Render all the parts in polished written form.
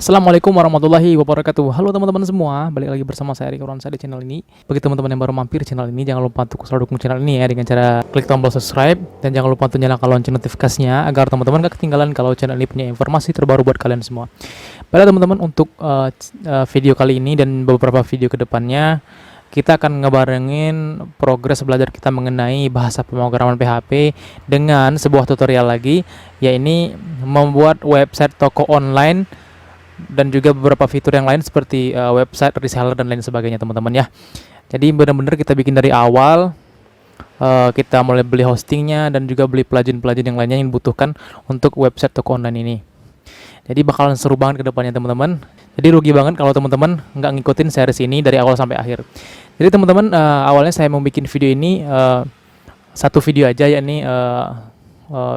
Assalamualaikum warahmatullahi wabarakatuh. Halo teman-teman semua, balik lagi bersama saya Riko Ronsa di channel ini. Bagi teman-teman yang baru mampir channel ini, jangan lupa untuk selalu dukung channel ini ya dengan cara klik tombol subscribe dan jangan lupa untuk nyalakan lonceng notifikasinya agar teman-teman gak ketinggalan kalau channel ini punya informasi terbaru buat kalian semua. Pada teman-teman untuk video kali ini dan beberapa video kedepannya kita akan ngebarengin progres belajar kita mengenai bahasa pemrograman PHP dengan sebuah tutorial lagi, yaitu membuat website toko online dan juga beberapa fitur yang lain seperti website reseller dan lain sebagainya teman-teman ya. Jadi benar-benar kita bikin dari awal, kita mulai beli hostingnya dan juga beli plugin-plugin yang lainnya yang dibutuhkan untuk website toko online ini. Jadi bakalan seru banget ke depannya teman-teman. Jadi rugi banget kalau teman-teman nggak ngikutin series ini dari awal sampai akhir. Jadi teman-teman, awalnya saya mau bikin video ini satu video aja, yakni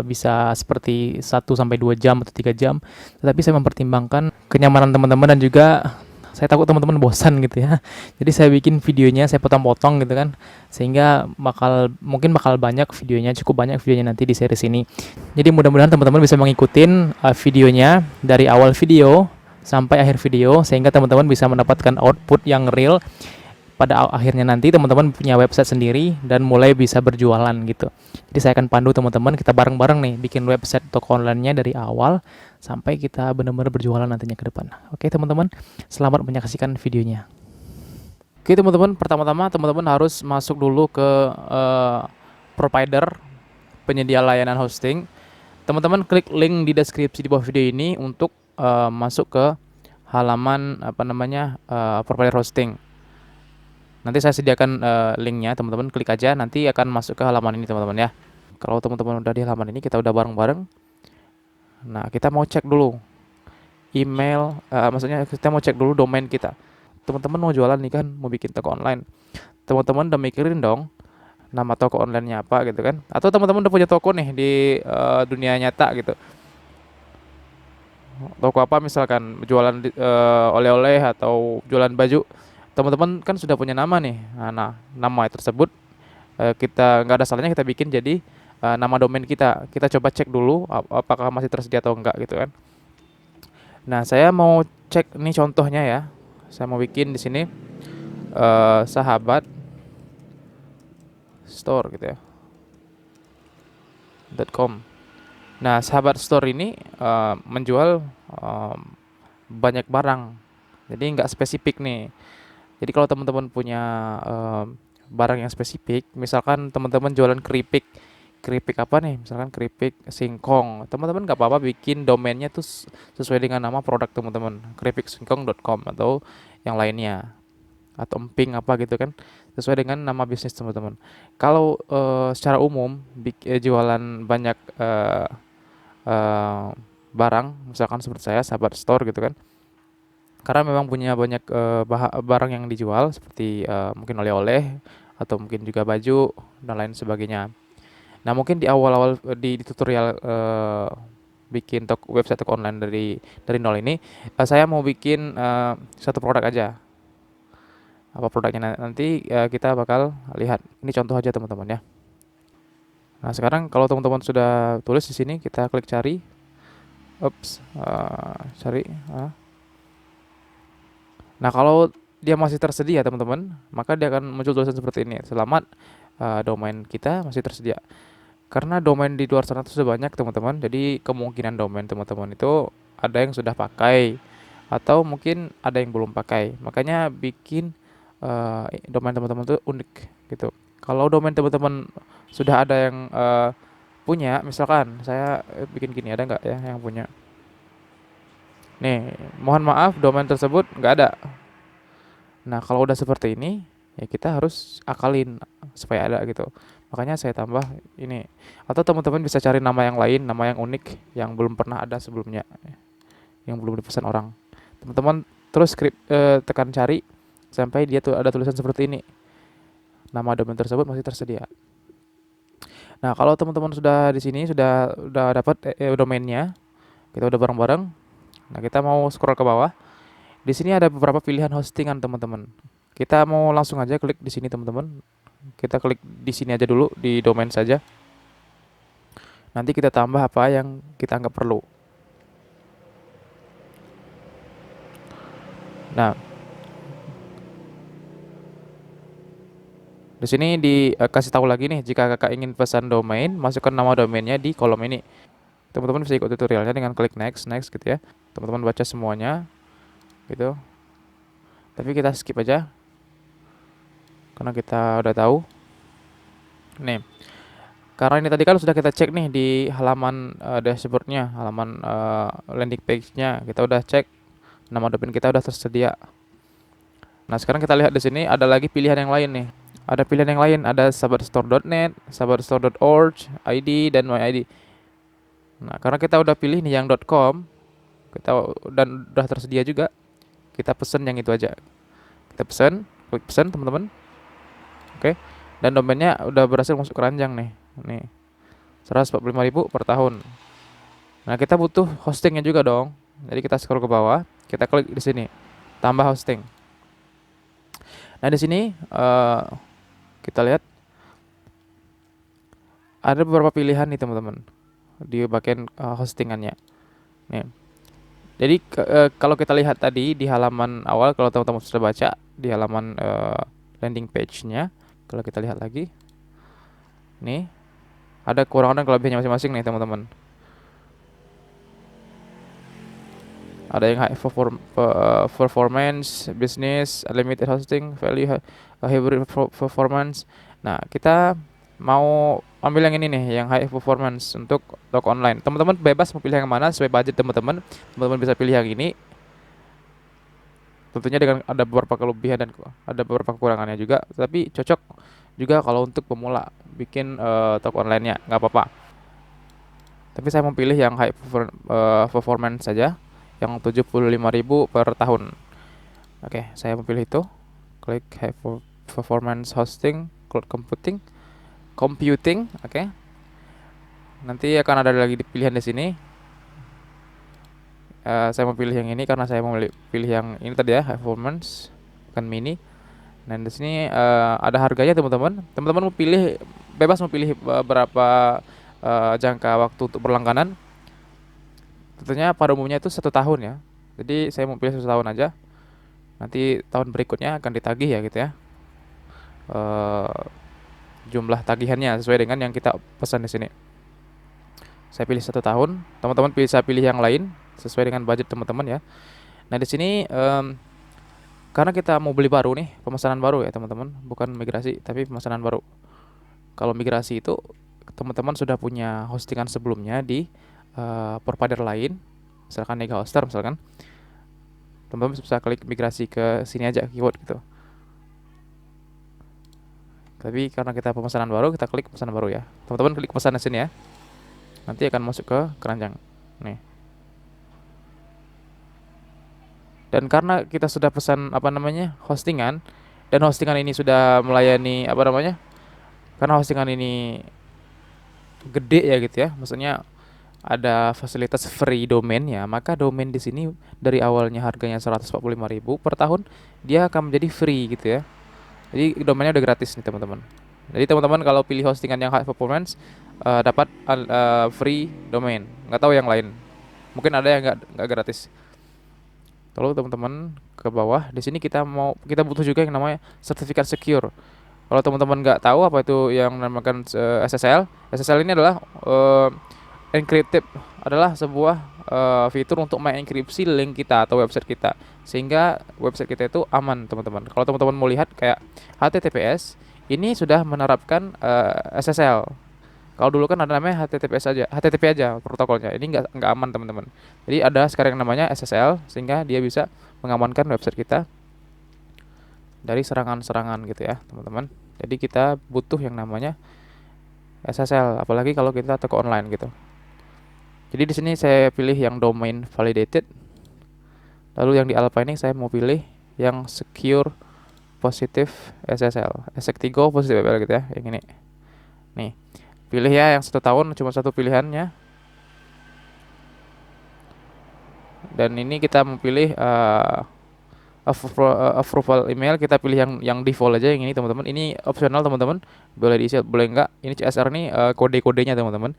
bisa seperti 1 sampai 2 jam atau 3 jam. Tetapi saya mempertimbangkan kenyamanan teman-teman dan juga saya takut teman-teman bosan gitu ya. Jadi saya bikin videonya, saya potong-potong gitu kan. Sehingga mungkin bakal banyak videonya, cukup banyak videonya nanti di series ini. Jadi mudah-mudahan teman-teman bisa mengikutin videonya dari awal video sampai akhir video sehingga teman-teman bisa mendapatkan output yang real. Pada akhirnya nanti teman-teman punya website sendiri dan mulai bisa berjualan gitu. Jadi saya akan pandu teman-teman, kita bareng-bareng nih bikin website toko online-nya dari awal sampai kita benar-benar berjualan nantinya ke depan. Oke teman-teman, selamat menyaksikan videonya. Oke teman-teman, pertama-tama teman-teman harus masuk dulu ke provider penyedia layanan hosting. Teman-teman klik link di deskripsi di bawah video ini untuk masuk ke halaman provider hosting. Nanti saya sediakan linknya, teman-teman klik aja, nanti akan masuk ke halaman ini teman-teman ya. Kalau teman-teman udah di halaman ini, kita udah bareng-bareng. Nah, kita mau cek dulu email, maksudnya kita mau cek dulu domain kita. Teman-teman mau jualan nih kan, mau bikin toko online. Teman-teman udah mikirin dong nama toko online-nya apa gitu kan. Atau teman-teman udah punya toko nih di dunia nyata gitu. Toko apa misalkan jualan oleh-oleh atau jualan baju. Teman-teman kan sudah punya nama nih. Nah, nama tersebut kita nggak ada salahnya kita bikin jadi nama domain kita. Kita coba cek dulu apakah masih tersedia atau enggak gitu kan. Nah, saya mau cek nih contohnya ya. Saya mau bikin di sini sahabat store gitu ya. .com. Nah, sahabat store ini menjual banyak barang. Jadi nggak spesifik nih. Jadi kalau teman-teman punya barang yang spesifik, misalkan teman-teman jualan keripik apa nih? Misalkan keripik singkong, teman-teman nggak apa-apa bikin domainnya tuh sesuai dengan nama produk teman-teman, keripiksingkong.com atau yang lainnya, atau emping apa gitu kan, sesuai dengan nama bisnis teman-teman. Kalau secara umum jualan banyak barang, misalkan seperti saya, sahabat store gitu kan. Karena memang punya banyak barang yang dijual seperti mungkin oleh-oleh atau mungkin juga baju dan lain sebagainya. Nah, mungkin di awal-awal di tutorial bikin website toko online dari nol ini, saya mau bikin satu produk aja. Apa produknya nanti kita bakal lihat. Ini contoh aja teman-teman ya. Nah, sekarang kalau teman-teman sudah tulis di sini, kita klik cari. Cari. Nah, kalau dia masih tersedia teman-teman, maka dia akan muncul tulisan seperti ini. Selamat, domain kita masih tersedia. Karena domain di luar sana itu sudah banyak teman-teman, jadi kemungkinan domain teman-teman itu ada yang sudah pakai atau mungkin ada yang belum pakai. Makanya bikin domain teman-teman itu unik gitu. Kalau domain teman-teman sudah ada yang punya, misalkan saya bikin gini, ada nggak ya yang punya? Nih, mohon maaf domain tersebut nggak ada. Nah, kalau udah seperti ini, ya kita harus akalin supaya ada gitu. Makanya saya tambah ini. Atau teman-teman bisa cari nama yang lain, nama yang unik, yang belum pernah ada sebelumnya, yang belum dipesan orang. Teman-teman terus tekan cari sampai dia tuh ada tulisan seperti ini. Nama domain tersebut masih tersedia. Nah, kalau teman-teman sudah di sini sudah dapat domainnya, kita udah bareng-bareng. Nah, kita mau scroll ke bawah. Di sini ada beberapa pilihan hostingan teman-teman. Kita mau langsung aja klik di sini teman-teman. Kita klik di sini aja dulu di domain saja. Nanti kita tambah apa yang kita anggap perlu. Nah, di sini dikasih tahu lagi nih, jika kakak ingin pesan domain, masukkan nama domainnya di kolom ini. Teman-teman bisa ikut tutorialnya dengan klik next, next gitu ya. Teman-teman baca semuanya gitu. Tapi kita skip aja karena kita udah tahu. Nih, karena ini tadi kan sudah kita cek nih di halaman dashboardnya, halaman landing page-nya. Kita udah cek nama domain kita udah tersedia. Nah, sekarang kita lihat di sini ada lagi pilihan yang lain nih. Ada pilihan yang lain, ada sahabatstore.net, sahabatstore.org, ID dan MyID. Nah, karena kita udah pilih nih yang .com, dan udah tersedia juga, kita pesen yang itu aja. Kita pesen, klik pesen teman-teman. Oke. Dan domainnya udah berhasil masuk keranjang nih. Nih. 145.000 per tahun. Nah, kita butuh hostingnya juga dong. Jadi kita scroll ke bawah, kita klik di sini, tambah hosting. Nah, di sini kita lihat ada beberapa pilihan nih teman-teman di bagian hostingannya. Nih. Jadi kalau kita lihat tadi di halaman awal, kalau teman-teman sudah baca di halaman landing page-nya, kalau kita lihat lagi, nih ada kekurangan dan kelebihannya masing-masing nih teman-teman. Ada yang high performance, business, unlimited hosting, value, hybrid performance. Nah, kita mau ambil yang ini nih, yang high performance untuk toko online. Teman-teman bebas mau pilih yang mana sesuai budget teman-teman. Teman-teman bisa pilih yang ini. Tentunya dengan ada beberapa kelebihan dan ada beberapa kekurangannya juga, tapi cocok juga kalau untuk pemula bikin toko online-nya, nggak apa-apa. Tapi saya mau pilih yang high performance saja, yang 75.000 per tahun. Oke, saya mau pilih itu. Klik high performance hosting, cloud computing, oke. Nanti akan ada lagi pilihan di sini. Saya mau pilih yang ini karena saya mau pilih yang ini tadi ya, high performance, bukan mini. Nah, di sini ada harganya teman-teman. Teman-teman mau pilih, bebas mau pilih berapa jangka waktu untuk berlangganan. Tentunya pada umumnya itu 1 tahun ya. Jadi saya mau pilih 1 tahun aja. Nanti tahun berikutnya akan ditagih ya gitu ya. Jumlah tagihannya sesuai dengan yang kita pesan di sini. Saya pilih 1 tahun. Teman-teman bisa pilih yang lain sesuai dengan budget teman-teman ya. Nah, di sini karena kita mau beli baru nih, pemesanan baru ya teman-teman, bukan migrasi tapi pemesanan baru. Kalau migrasi itu teman-teman sudah punya hostingan sebelumnya di provider lain, misalkan Mega Hoster misalkan, teman-teman bisa klik migrasi ke sini aja keyword gitu. Tapi karena kita pemesanan baru, kita klik pemesanan baru ya. Teman-teman klik pesan di sini ya. Nanti akan masuk ke keranjang. Nih. Dan karena kita sudah pesan hostingan, dan hostingan ini sudah melayani karena hostingan ini gede ya gitu ya, maksudnya ada fasilitas free domain ya, maka domain di sini dari awalnya harganya 145.000 per tahun, dia akan menjadi free gitu ya. Jadi domainnya udah gratis nih teman-teman. Jadi teman-teman kalau pilih hostingan yang high performance dapat free domain. Nggak tahu yang lain. Mungkin ada yang nggak gratis. Lalu teman-teman ke bawah, di sini kita butuh juga yang namanya sertifikat secure. Kalau teman-teman nggak tahu apa itu yang dinamakan SSL, SSL ini adalah encrypted, adalah sebuah fitur untuk mengenkripsi link kita atau website kita, sehingga website kita itu aman teman-teman. Kalau teman-teman mau lihat kayak HTTPS, ini sudah menerapkan SSL. Kalau dulu kan ada namanya HTTP aja protokolnya. Ini nggak aman teman-teman. Jadi ada sekarang yang namanya SSL, sehingga dia bisa mengamankan website kita dari serangan-serangan gitu ya teman-teman. Jadi kita butuh yang namanya SSL, apalagi kalau kita toko online gitu. Jadi di sini saya pilih yang domain validated. Lalu yang di Alpha ini saya mau pilih yang secure positive SSL, Esectigo positive SSL gitu ya, yang ini. Nih, pilih ya yang 1 tahun, cuma satu pilihannya. Dan ini kita mau pilih approval email, kita pilih yang default aja, yang ini teman-teman. Ini optional teman-teman, boleh diisi boleh enggak. Ini CSR nih kode-kodenya teman-teman.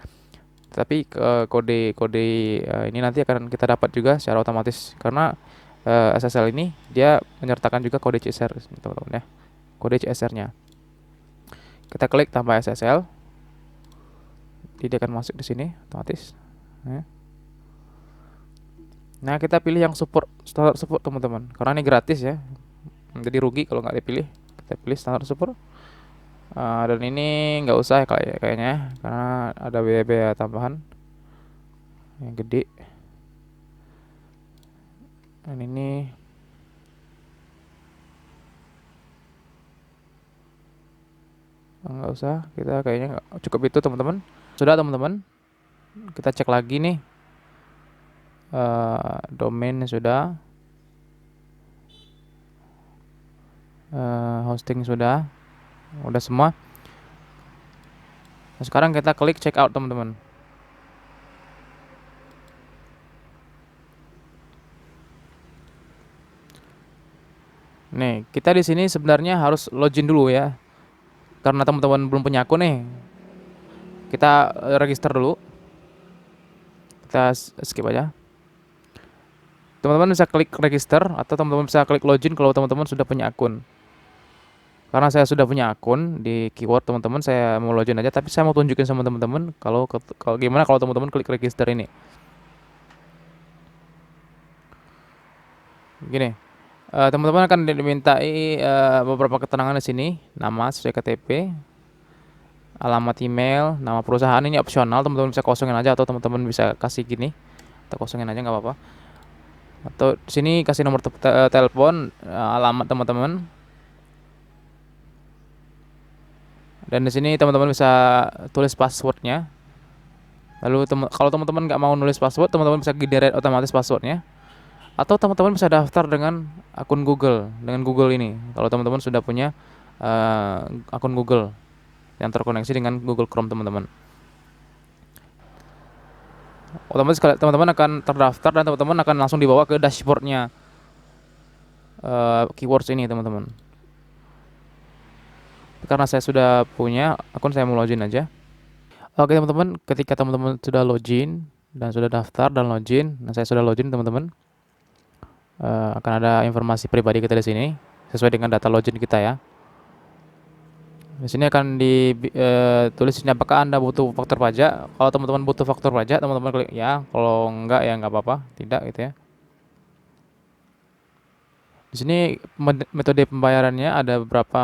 Tapi kode-kode ini nanti akan kita dapat juga secara otomatis, karena SSL ini dia menyertakan juga kode CSR teman-teman ya, kode CSR-nya. Kita klik tambah SSL, dia akan masuk di sini otomatis. Nah, kita pilih yang standar support teman-teman, karena ini gratis ya, jadi rugi kalau nggak dipilih. Kita pilih standar support. Dan ini nggak usah ya kayaknya, karena ada biaya tambahan yang gede. Dan ini nggak usah, kita kayaknya cukup itu teman-teman. Sudah teman-teman, kita cek lagi nih. Domain sudah, hosting sudah semua. Nah, sekarang kita klik check out teman-teman. Nih, kita di sini sebenarnya harus login dulu ya. Karena teman-teman belum punya akun nih. Kita register dulu. Kita skip aja. Teman-teman bisa klik register atau teman-teman bisa klik login kalau teman-teman sudah punya akun. Karena saya sudah punya akun di keyword teman-teman, saya mau login aja, tapi saya mau tunjukin sama teman-teman kalau gimana kalau teman-teman klik register ini. Gini, teman-teman akan dimintai beberapa keterangan di sini, nama sesuai KTP, alamat email, nama perusahaan. Ini opsional, teman-teman bisa kosongin aja atau teman-teman bisa kasih gini, atau kosongin aja nggak apa-apa. Atau di sini kasih nomor telepon, alamat teman-teman. Dan di sini teman-teman bisa tulis passwordnya. Lalu kalau teman-teman nggak mau nulis password, teman-teman bisa generate otomatis passwordnya. Atau teman-teman bisa daftar dengan akun Google, dengan Google ini. Kalau teman-teman sudah punya akun Google yang terkoneksi dengan Google Chrome teman-teman, otomatis teman-teman akan terdaftar dan teman-teman akan langsung dibawa ke dashboardnya keywords ini teman-teman. Karena saya sudah punya akun, saya mau login aja. Oke teman-teman, ketika teman-teman sudah login dan sudah daftar dan login, nah saya sudah login teman-teman, akan ada informasi pribadi kita di sini sesuai dengan data login kita ya. Di sini akan ditulis ini apakah Anda butuh faktur pajak. Kalau teman-teman butuh faktur pajak, teman-teman klik ya. Kalau enggak ya nggak apa-apa, tidak gitu ya. Di sini metode pembayarannya ada beberapa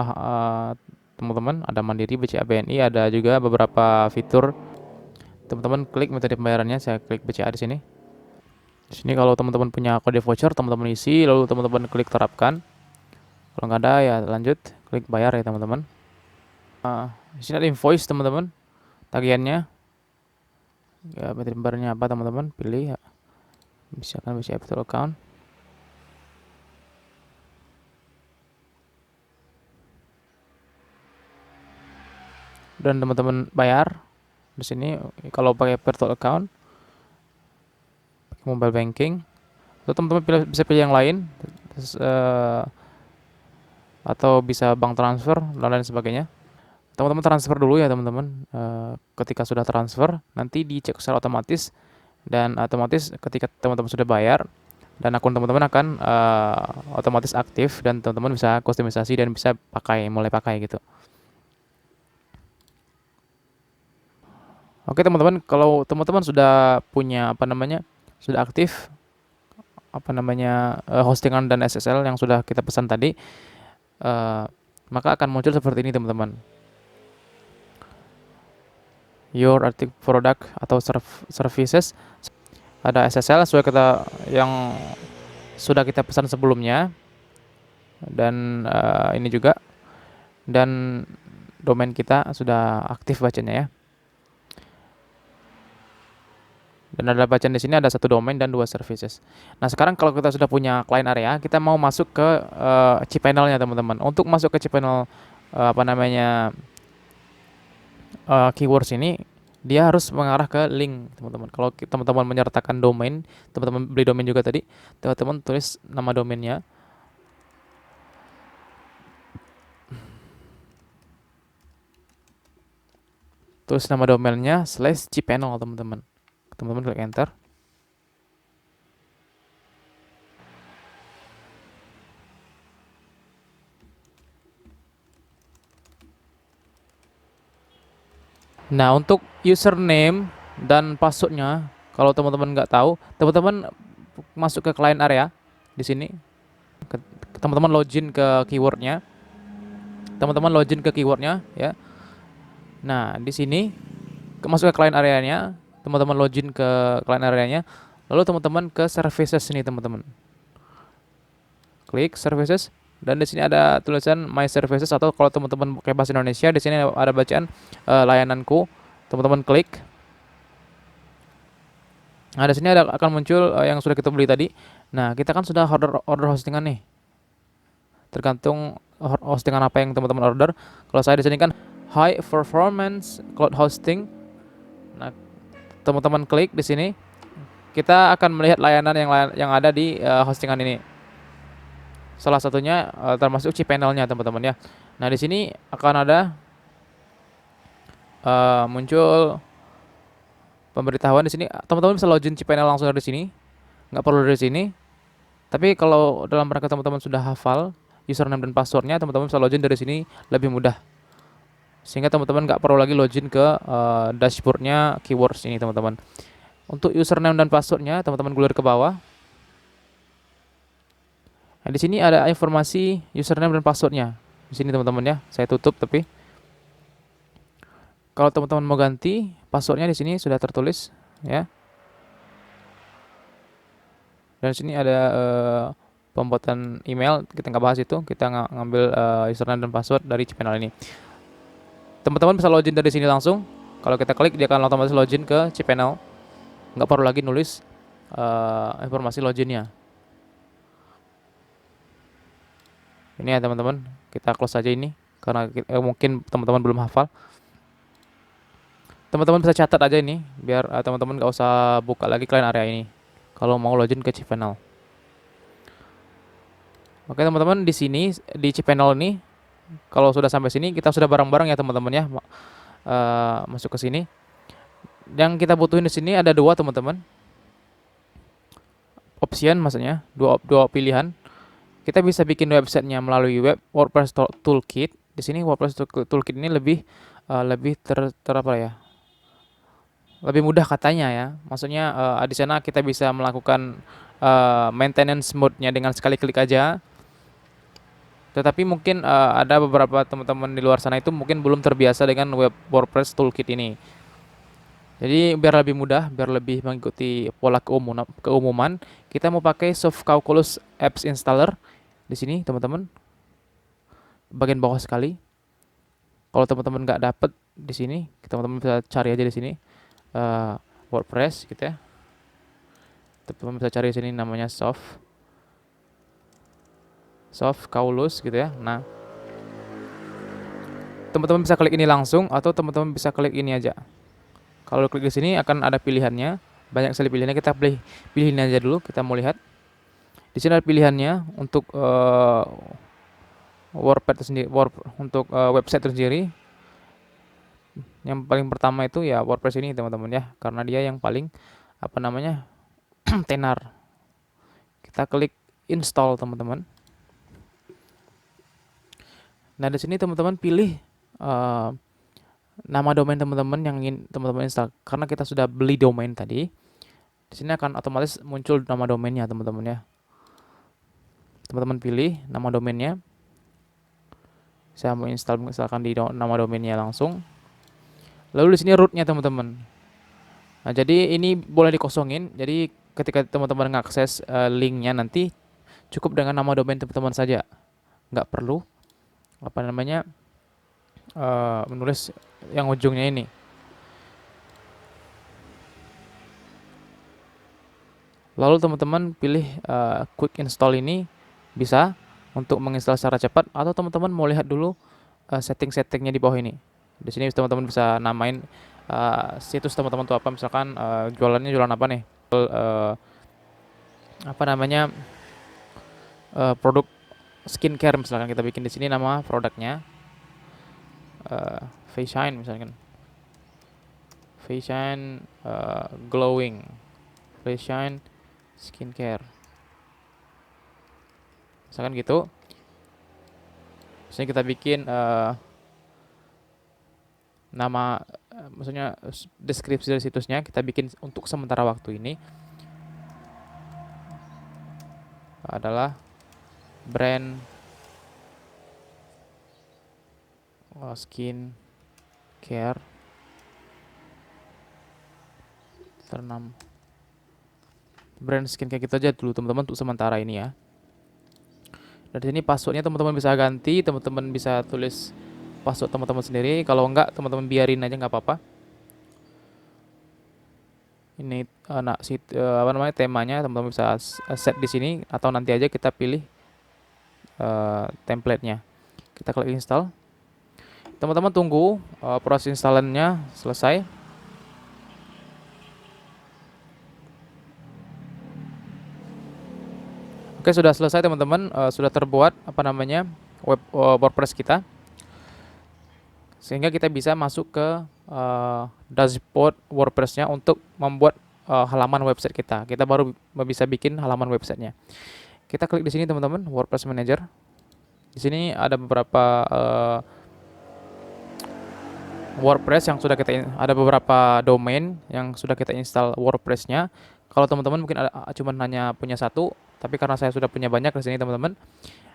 teman-teman, ada Mandiri, BCA, BNI, ada juga beberapa fitur. Teman-teman klik metode pembayarannya, saya klik BCA di sini. Di sini kalau teman-teman punya kode voucher, teman-teman isi, lalu teman-teman klik terapkan. Kalau nggak ada ya lanjut, klik bayar ya teman-teman. Di sini ada invoice teman-teman, tagihannya. Ya, metode pembayarannya apa teman-teman, pilih ya. Misalkan BCA Virtual Account. Dan teman-teman bayar di sini kalau pakai virtual account, pakai mobile banking, atau teman-teman bisa pilih yang lain, atau bisa bank transfer dan lain sebagainya. Teman-teman transfer dulu ya teman-teman. Ketika sudah transfer, nanti dicek secara otomatis, dan otomatis ketika teman-teman sudah bayar dan akun teman-teman akan otomatis aktif, dan teman-teman bisa kustomisasi dan bisa mulai pakai gitu. Oke teman-teman, kalau teman-teman sudah punya sudah aktif hostingan dan SSL yang sudah kita pesan tadi, maka akan muncul seperti ini teman-teman. Your article product atau services, ada SSL sesuai yang sudah kita pesan sebelumnya, dan ini juga, dan domain kita sudah aktif bacanya ya. Dan ada bacaan di sini ada 1 domain dan 2 services. Nah, sekarang kalau kita sudah punya client area, kita mau masuk ke cPanel-nya teman-teman. Untuk masuk ke cPanel keywords ini, dia harus mengarah ke link teman-teman. Kalau teman-teman menyertakan domain, teman-teman beli domain juga tadi, teman-teman tulis nama domainnya. Tulis nama domainnya /cPanel teman-teman. Teman-teman klik enter. Nah, untuk username dan passwordnya, kalau teman-teman nggak tahu, teman-teman masuk ke client area di sini. Teman-teman login ke keywordnya. Teman-teman login ke keywordnya, ya. Nah, di sini masuk ke client areanya, teman-teman login ke client areanya, lalu teman-teman ke services ini, teman-teman. Klik services dan di sini ada tulisan my services, atau kalau teman-teman pakai bahasa Indonesia di sini ada bacaan layananku. Teman-teman klik. Nah, di sini akan muncul yang sudah kita beli tadi. Nah, kita kan sudah order hostingan nih. Tergantung hostingan apa yang teman-teman order. Kalau saya di sini kan high performance cloud hosting. Nah, teman-teman klik di sini. Kita akan melihat layanan yang ada di hostingan ini. Salah satunya termasuk cPanel-nya, teman-teman ya. Nah, di sini akan ada muncul pemberitahuan di sini. Teman-teman bisa login cPanel langsung dari sini, nggak perlu dari sini. Tapi kalau dalam rangka teman-teman sudah hafal username dan passwordnya, teman-teman bisa login dari sini lebih mudah. Sehingga teman-teman nggak perlu lagi login ke dashboardnya keywords ini, teman-teman. Untuk username dan passwordnya, teman-teman gulir ke bawah. Nah, di sini ada informasi username dan passwordnya. Di sini, teman-teman ya. Saya tutup, tapi kalau teman-teman mau ganti passwordnya di sini sudah tertulis, ya. Dan di sini ada pembuatan email, kita nggak bahas itu. Kita ngambil username dan password dari cPanel ini. Teman-teman bisa login dari sini langsung. Kalau kita klik, dia akan otomatis login ke cPanel. Nggak perlu lagi nulis informasi loginnya. Ini ya, teman-teman. Kita close aja ini karena mungkin teman-teman belum hafal. Teman-teman bisa catat aja ini biar teman-teman nggak usah buka lagi client area ini kalau mau login ke cPanel. Oke, teman-teman, di sini di cPanel ini kalau sudah sampai sini kita sudah bareng-bareng ya, teman-teman ya. Masuk ke sini. Yang kita butuhin di sini ada dua, teman-teman. Option maksudnya, dua pilihan. Kita bisa bikin websitenya melalui web WordPress Toolkit. Di sini WordPress Toolkit ini lebih apa ya? Lebih mudah katanya ya. Maksudnya di sana kita bisa melakukan maintenance mode-nya dengan sekali klik aja. Tetapi mungkin ada beberapa teman-teman di luar sana itu mungkin belum terbiasa dengan web WordPress Toolkit ini. Jadi biar lebih mudah, biar lebih mengikuti pola keumuman, kita mau pakai Soft Calculus Apps Installer di sini, teman-teman. Bagian bawah sekali. Kalau teman-teman nggak dapet di sini, teman-teman bisa cari aja di sini WordPress gitu ya. Teman-teman bisa cari di sini namanya Soft Calculus gitu ya. Nah, teman-teman bisa klik ini langsung atau teman-teman bisa klik ini aja. Kalau klik di sini akan ada pilihannya, banyak sekali pilihannya. Kita pilih ini aja dulu, kita mau lihat. Di sini ada pilihannya untuk WordPress sendiri, untuk website sendiri. Yang paling pertama itu ya WordPress ini, teman-teman ya, karena dia yang paling apa namanya tenar. Kita klik install, teman-teman. Nah, di sini teman-teman pilih nama domain teman-teman yang ingin teman-teman install. Karena kita sudah beli domain tadi, di sini akan otomatis muncul nama domainnya, teman-teman ya. Teman-teman pilih nama domainnya. Saya mau install, misalkan di nama domainnya langsung. Lalu di sini rootnya, teman-teman. Nah, jadi ini boleh dikosongin. Jadi ketika teman-teman mengakses linknya nanti cukup dengan nama domain teman-teman saja. Nggak perlu apa namanya menulis yang ujungnya ini. Lalu teman-teman pilih quick install ini, bisa untuk menginstal secara cepat, atau teman-teman mau lihat dulu setting-settingnya di bawah ini. Di sini teman-teman bisa namain situs teman-teman tuh apa, misalkan jualannya jualan apa nih, apa namanya produk skincare misalkan, kita bikin di sini nama produknya Face Shine misalkan, Face Shine glowing, Face Shine skincare misalkan gitu. Misalnya kita bikin nama maksudnya deskripsi dari situsnya kita bikin untuk sementara waktu ini adalah brand skin care ternam brand skin kayak gitu aja dulu teman-teman untuk sementara ini ya. Dari sini passwordnya teman-teman bisa ganti, teman-teman bisa tulis password teman-teman sendiri. Kalau enggak teman-teman biarin aja nggak apa-apa. Ini apa namanya temanya teman-teman bisa set di sini atau nanti aja kita pilih template-nya. Kita klik install. Teman-teman tunggu proses installannya selesai. Oke, sudah selesai teman-teman, sudah terbuat apa namanya WordPress kita, sehingga kita bisa masuk ke dashboard WordPress-nya untuk membuat halaman website kita. Kita baru bisa bikin halaman websitenya. Kita klik di sini teman-teman, WordPress Manager. Di sini ada beberapa WordPress yang sudah ada beberapa domain yang sudah kita install WordPress-nya. Kalau teman-teman mungkin cuma hanya punya satu, tapi karena saya sudah punya banyak di sini teman-teman.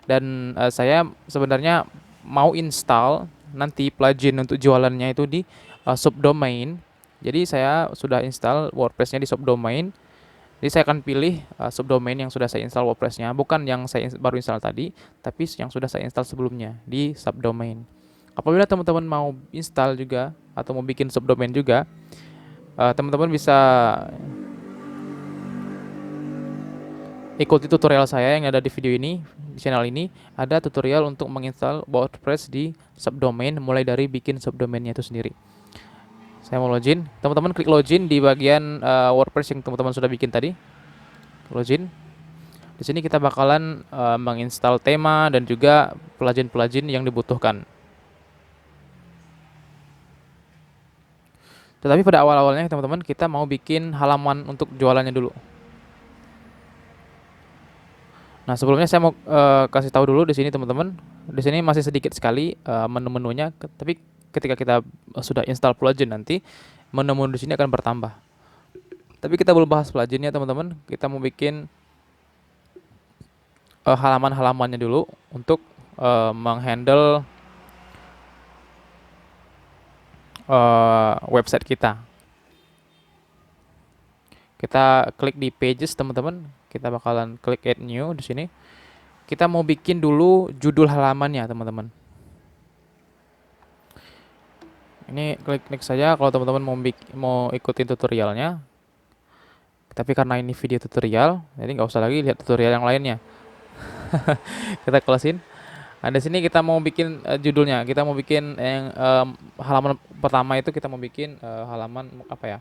Dan saya sebenarnya mau install nanti plugin untuk jualannya itu di subdomain. Jadi saya sudah install WordPress-nya di subdomain. Jadi saya akan pilih subdomain yang sudah saya install WordPress-nya, bukan yang saya baru install tadi, tapi yang sudah saya install sebelumnya di subdomain. Apabila teman-teman mau install juga atau mau bikin subdomain juga, teman-teman bisa ikuti tutorial saya yang ada di video ini, di channel ini. Ada tutorial untuk menginstal WordPress di subdomain, mulai dari bikin subdomainnya itu sendiri. Saya mau login, teman-teman klik login di bagian WordPress yang teman-teman sudah bikin tadi. Login. Di sini kita bakalan menginstal tema dan juga plugin-plugin yang dibutuhkan. Tetapi pada awal-awalnya teman-teman kita mau bikin halaman untuk jualannya dulu. Nah, sebelumnya saya mau kasih tahu dulu di sini teman-teman. Di sini masih sedikit sekali menu-menunya, tapi ketika kita sudah install plugin nanti menu-menu di sini akan bertambah. Tapi kita belum bahas pluginnya teman-teman. Kita mau bikin halaman-halamannya dulu untuk menghandle website kita. Kita klik di pages teman-teman. Kita bakalan klik add new di sini. Kita mau bikin dulu judul halamannya teman-teman. Ini klik saja kalau teman-teman mau ikutin tutorialnya. Tapi karena ini video tutorial, jadi nggak usah lagi lihat tutorial yang lainnya. Kita closein. Nah, di sini kita mau bikin judulnya. Kita mau bikin yang halaman pertama itu kita mau bikin halaman apa ya?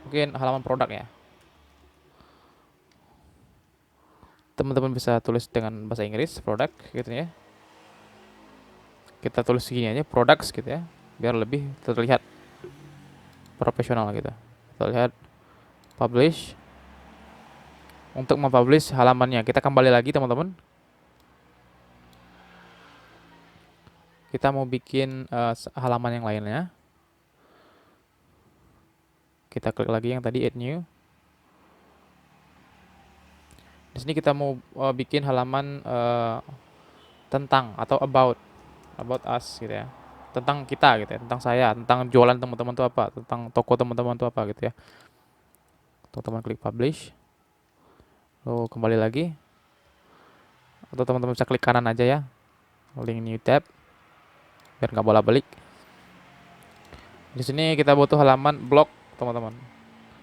Mungkin halaman produk ya. Teman-teman bisa tulis dengan bahasa Inggris produk gitu ya. Kita tulis segini aja products gitu ya, biar lebih terlihat profesional gitu. Kita lihat publish. Untuk mempublish halamannya kita kembali lagi teman-teman. Kita mau bikin halaman yang lainnya. Kita klik lagi yang tadi add new. Di sini kita mau bikin halaman tentang atau about us gitu ya, tentang kita gitu ya, tentang saya, tentang jualan teman-teman itu apa, tentang toko teman-teman itu apa gitu ya. Teman-teman klik publish, lalu kembali lagi, atau teman-teman bisa klik kanan aja ya, link new tab, biar nggak bolak-balik. Di sini kita butuh halaman blog teman-teman,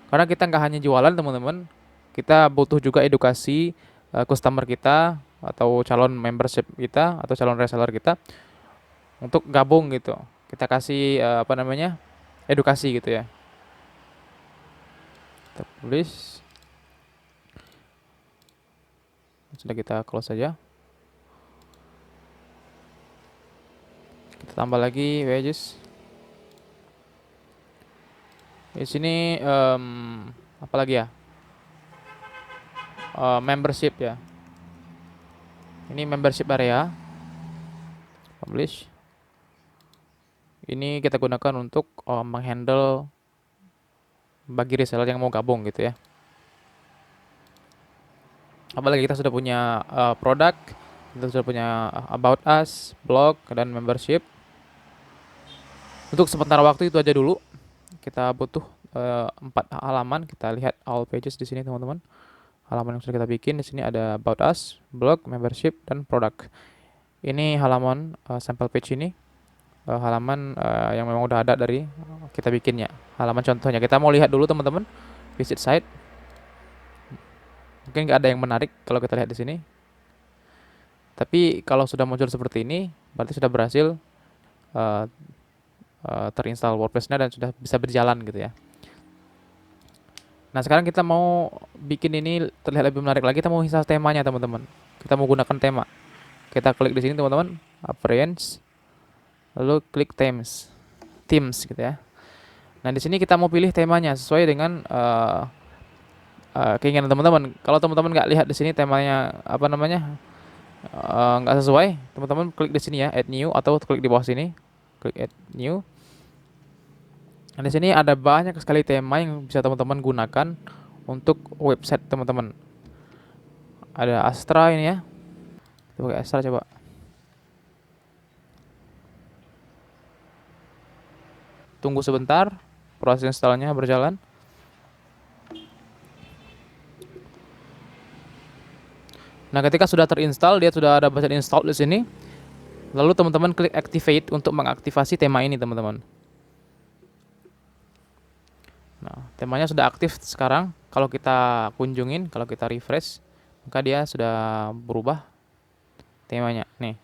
karena kita nggak hanya jualan teman-teman, kita butuh juga edukasi customer kita atau calon membership kita atau calon reseller kita untuk gabung gitu. Kita kasih apa namanya edukasi gitu ya. Kita tulis, sudah kita close saja. Kita tambah lagi wages. Di sini apa lagi ya? Membership ya. Ini membership area. Publish. Ini kita gunakan untuk menghandle bagi reseller yang mau gabung gitu ya. Apalagi kita sudah punya produk, kita sudah punya about us, blog, dan membership. Untuk sementara waktu itu aja dulu. Kita butuh 4 halaman. Kita lihat all pages di sini teman-teman. Halaman yang sudah kita bikin di sini ada about us, blog, membership, dan produk. Ini halaman sampel page ini. Halaman yang memang udah ada dari kita bikinnya. Halaman contohnya. Kita mau lihat dulu teman-teman. Visit site. Mungkin nggak ada yang menarik kalau kita lihat di sini. Tapi kalau sudah muncul seperti ini, berarti sudah berhasil uh, terinstall WordPress-nya dan sudah bisa berjalan gitu ya. Nah sekarang kita mau bikin ini terlihat lebih menarik lagi. Kita mau install temanya teman-teman. Kita mau gunakan tema. Kita klik di sini teman-teman, Appearance, lalu klik Themes gitu ya. Nah di sini kita mau pilih temanya sesuai dengan keinginan teman-teman. Kalau teman-teman nggak lihat di sini temanya apa namanya nggak sesuai, teman-teman klik di sini ya, Add New, atau klik di bawah sini, klik Add New. Nah, di sini ada banyak sekali tema yang bisa teman-teman gunakan untuk website teman-teman. Ada Astra ini ya. Kita pakai Astra coba. Tunggu sebentar, proses installnya berjalan. Nah, ketika sudah terinstall, dia sudah ada bacaan install di sini. Lalu teman-teman klik Activate untuk mengaktifasi tema ini, teman-teman. Nah, temanya sudah aktif sekarang. Kalau kita kunjungin, kalau kita refresh, maka dia sudah berubah temanya. Nih.